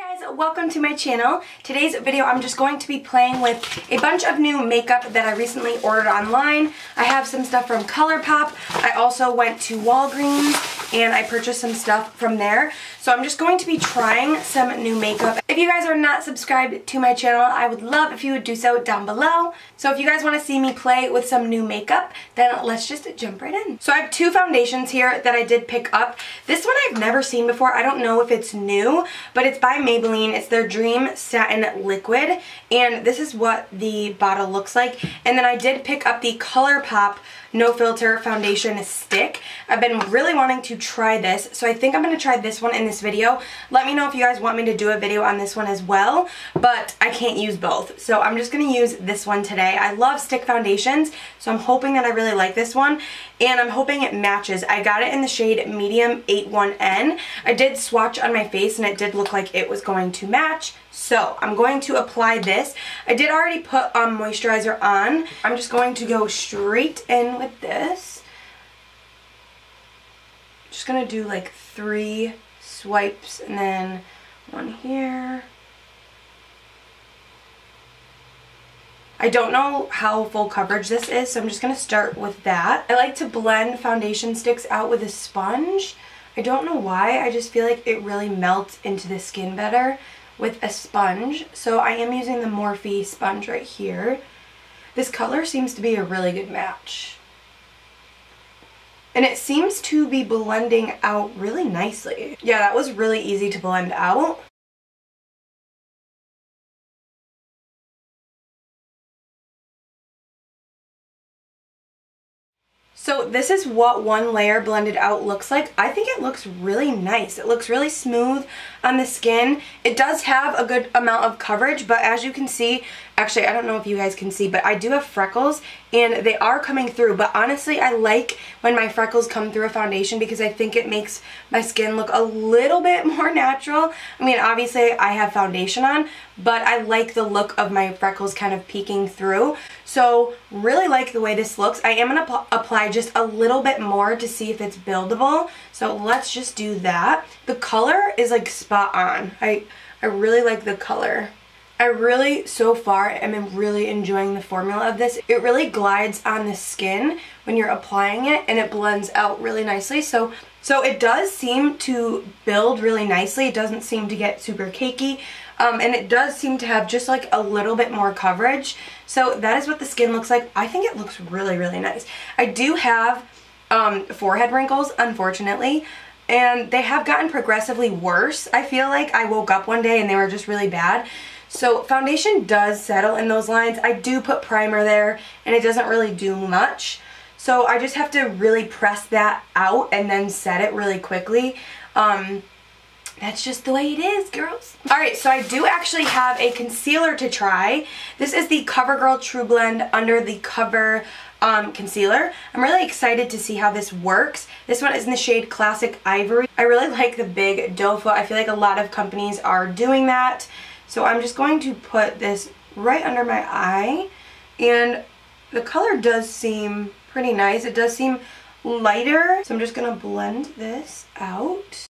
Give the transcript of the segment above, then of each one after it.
Hey guys, welcome to my channel. Today's video I'm just going to be playing with a bunch of new makeup that I recently ordered online. I have some stuff from Colourpop. I also went to Walgreens and I purchased some stuff from there. So I'm just going to be trying some new makeup. If you guys are not subscribed to my channel, I would love if you would do so down below. So if you guys want to see me play with some new makeup, then let's just jump right in. So I have two foundations here that I did pick up. This one I've never seen before. I don't know if it's new, but it's by Maybelline. It's their Dream Satin Liquid, and this is what the bottle looks like. And then I did pick up the Colourpop No Filter Foundation Stick. I've been really wanting to try this, so I think I'm going to try this one in this video. Let me know if you guys want me to do a video on this one as well, but I can't use both, so I'm just going to use this one today. I love stick foundations, so I'm hoping that I really like this one, and I'm hoping it matches. I got it in the shade Medium 81N. I did swatch on my face, and it did look like it was going to match. So I'm going to apply this. I did already put moisturizer on. I'm just going to go straight in with this. Just going to do like 3 swipes and then one here. I don't know how full coverage this is, so I'm just going to start with that. I like to blend foundation sticks out with a sponge. I don't know why, I just feel like it really melts into the skin better with a sponge. So I am using the Morphe sponge right here. This color seems to be a really good match. And it seems to be blending out really nicely. Yeah, that was really easy to blend out. So this is what one layer blended out looks like. I think it looks really nice. It looks really smooth on the skin. It does have a good amount of coverage, but as you can see, actually I don't know if you guys can see, but I do have freckles and they are coming through. But honestly, I like when my freckles come through a foundation because I think it makes my skin look a little bit more natural. I mean, obviously I have foundation on, but I like the look of my freckles kind of peeking through. So really like the way this looks. I am going to apply just a little bit more to see if it's buildable. So let's just do that. The color is like spot on. I really like the color. I really, so far, am really enjoying the formula of this. It really glides on the skin when you're applying it, and it blends out really nicely. So it does seem to build really nicely. It doesn't seem to get super cakey. And it does seem to have just like a little bit more coverage. So that is what the skin looks like. I think it looks really, really nice. I do have forehead wrinkles, unfortunately, and they have gotten progressively worse. I feel like I woke up one day and they were just really bad. So foundation does settle in those lines. I do put primer there and it doesn't really do much. So I just have to really press that out and then set it really quickly. That's just the way it is, girls. Alright, so I do actually have a concealer to try. This is the Covergirl trublend Under the Cover concealer. I'm really excited to see how this works. This one is in the shade Classic Ivory. I really like the big doe foot. I feel like a lot of companies are doing that. So I'm just going to put this right under my eye, and the color does seem pretty nice. It does seem lighter, so I'm just going to blend this out.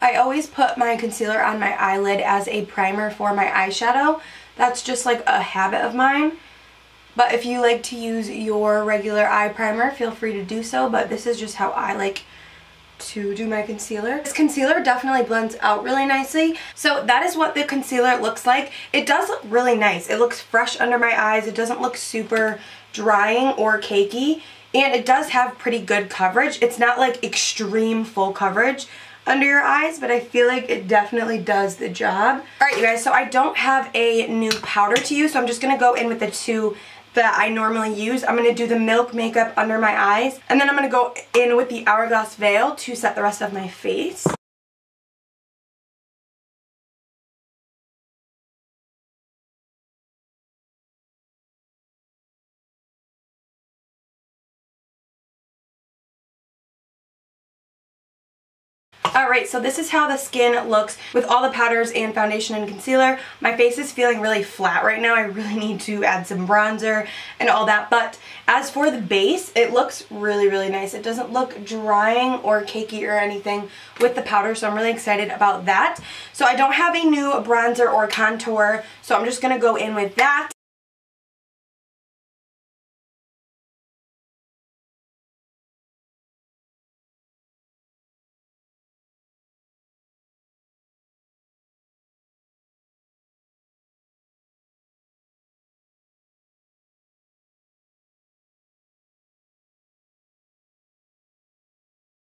I always put my concealer on my eyelid as a primer for my eyeshadow. That's just like a habit of mine. But if you like to use your regular eye primer, feel free to do so. But this is just how I like to do my concealer. This concealer definitely blends out really nicely. So that is what the concealer looks like. It does look really nice. It looks fresh under my eyes. It doesn't look super drying or cakey. And it does have pretty good coverage. It's not like extreme full coverage under your eyes, but I feel like it definitely does the job. Alright you guys, so I don't have a new powder to use, so I'm just going to go in with the two that I normally use. I'm going to do the Milk Makeup under my eyes, and then I'm going to go in with the Hourglass Veil to set the rest of my face. Alright, so this is how the skin looks with all the powders and foundation and concealer. My face is feeling really flat right now. I really need to add some bronzer and all that. But as for the base, it looks really, really nice. It doesn't look drying or cakey or anything with the powder, so I'm really excited about that. So I don't have a new bronzer or contour, so I'm just going to go in with that.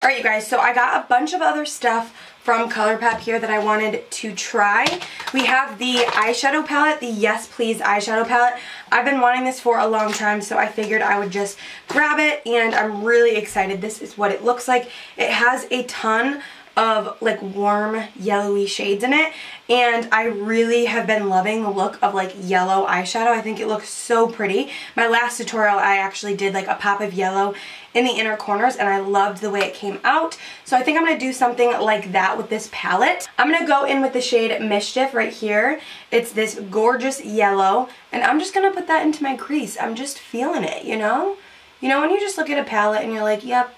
Alright you guys, so I got a bunch of other stuff from Colourpop here that I wanted to try. We have the eyeshadow palette, the Yes Please eyeshadow palette. I've been wanting this for a long time, so I figured I would just grab it, and I'm really excited. This is what it looks like. It has a ton of like warm yellowy shades in it, and I really have been loving the look of like yellow eyeshadow. I think it looks so pretty. My last tutorial I actually did like a pop of yellow in the inner corners, and I loved the way it came out. So I think I'm going to do something like that with this palette. I'm going to go in with the shade Mischief right here. It's this gorgeous yellow, and I'm just going to put that into my crease. I'm just feeling it, you know? You know when you just look at a palette and you're like, yep,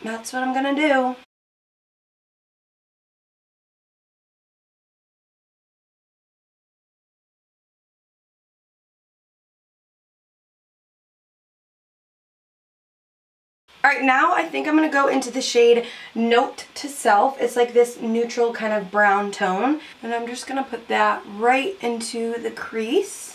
that's what I'm going to do. Alright, now I think I'm going to go into the shade Note to Self. It's like this neutral kind of brown tone. And I'm just going to put that right into the crease.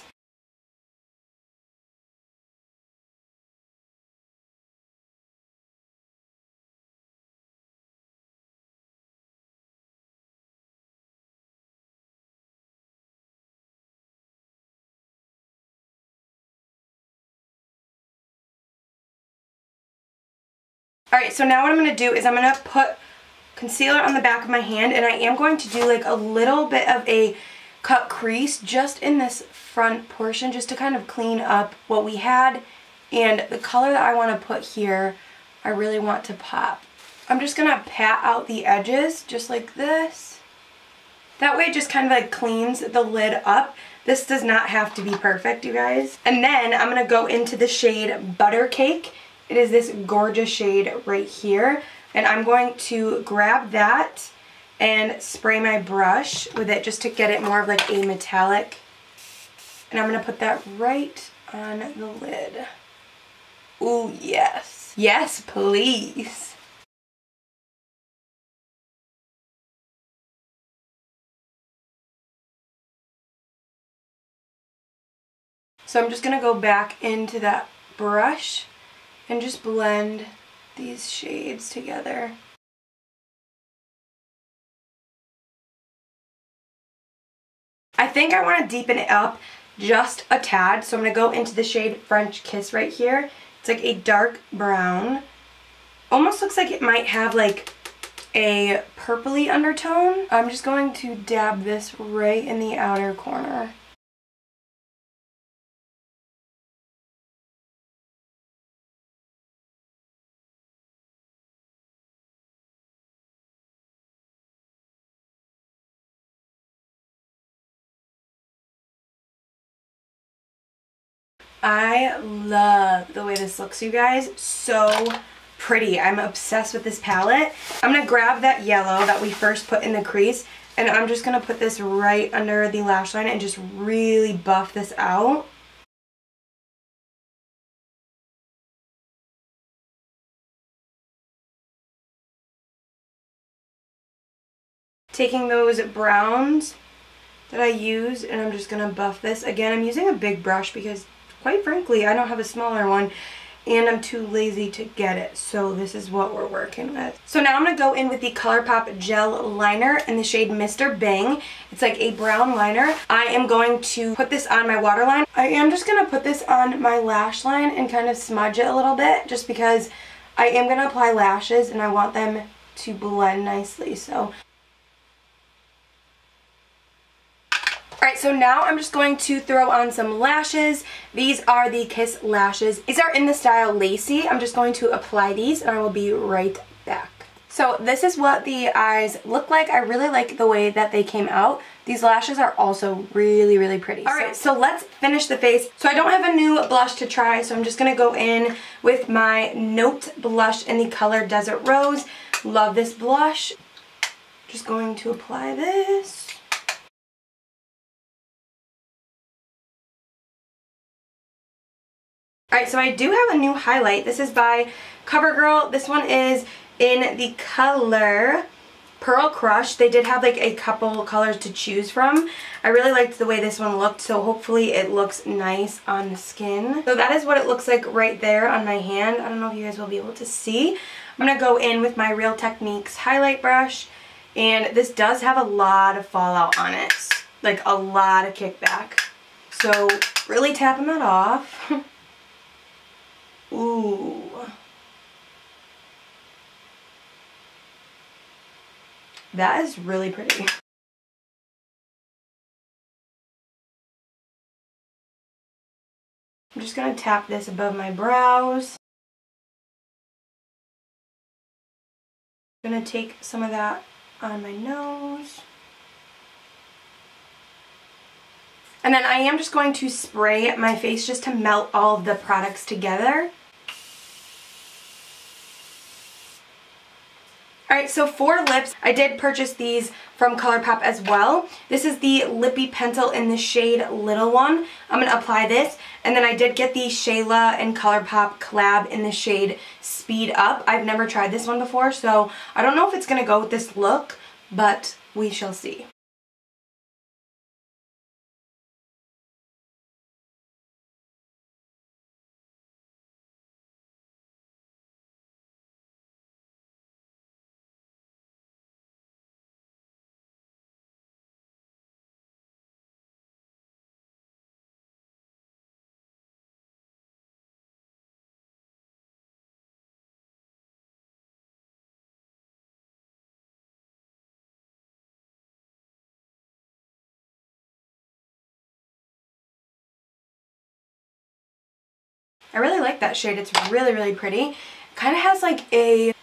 Alright, so now what I'm going to do is I'm going to put concealer on the back of my hand, and I am going to do like a little bit of a cut crease just in this front portion, just to kind of clean up what we had. And the color that I want to put here, I really want to pop. I'm just going to pat out the edges just like this. That way it just kind of like cleans the lid up. This does not have to be perfect, you guys. And then I'm going to go into the shade Butter Cake. It is this gorgeous shade right here, and I'm going to grab that and spray my brush with it just to get it more of like a metallic, and I'm going to put that right on the lid. Ooh, yes. Yes, please. So I'm just going to go back into that brush and just blend these shades together. I think I want to deepen it up just a tad, so I'm going to go into the shade French Kiss right here. It's like a dark brown. Almost looks like it might have like a purpley undertone. I'm just going to dab this right in the outer corner. I love the way this looks, you guys. So pretty. I'm obsessed with this palette. I'm going to grab that yellow that we first put in the crease, and I'm just going to put this right under the lash line and just really buff this out. Taking those browns that I used, and I'm just going to buff this. Again, I'm using a big brush because, quite frankly, I don't have a smaller one, and I'm too lazy to get it, so this is what we're working with. So now I'm going to go in with the Colourpop Gel Liner in the shade Mr. Bang. It's like a brown liner. I am going to put this on my waterline. I am just going to put this on my lash line and kind of smudge it a little bit, just because I am going to apply lashes and I want them to blend nicely. So alright, so now I'm just going to throw on some lashes. These are the Kiss lashes. These are in the style Lacey. I'm just going to apply these, and I will be right back. So this is what the eyes look like. I really like the way that they came out. These lashes are also really, really pretty. Alright, so let's finish the face. So I don't have a new blush to try, so I'm just going to go in with my Note blush in the color Desert Rose. Love this blush. Just going to apply this. Alright, so I do have a new highlight. This is by Covergirl. This one is in the color Pearl Crush. They did have like a couple colors to choose from. I really liked the way this one looked, so hopefully it looks nice on the skin. So that is what it looks like right there on my hand. I don't know if you guys will be able to see. I'm going to go in with my Real Techniques highlight brush, and this does have a lot of fallout on it. Like a lot of kickback. So really tapping that off. Ooh. That is really pretty. I'm just going to tap this above my brows. I'm going to take some of that on my nose. And then I am just going to spray my face just to melt all of the products together. Alright, so for lips, I did purchase these from Colourpop as well. This is the Lippie Pencil in the shade Little One. I'm going to apply this. And then I did get the Shayla and Colourpop collab in the shade Speed Up. I've never tried this one before, so I don't know if it's going to go with this look, but we shall see. I really like that shade. It's really, really pretty. Kind of has like a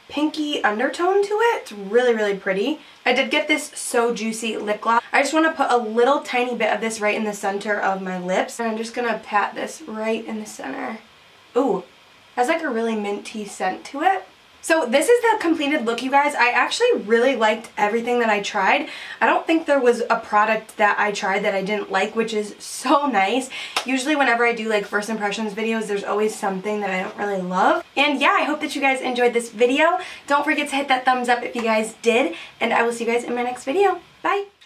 pinky undertone to it. It's really, really pretty. I did get this So Juicy lip gloss. I just want to put a little tiny bit of this right in the center of my lips. And I'm just going to pat this right in the center. Ooh, has like a really minty scent to it. So this is the completed look, you guys. I actually really liked everything that I tried. I don't think there was a product that I tried that I didn't like, which is so nice. Usually whenever I do like first impressions videos, there's always something that I don't really love. And yeah, I hope that you guys enjoyed this video. Don't forget to hit that thumbs up if you guys did, and I will see you guys in my next video. Bye!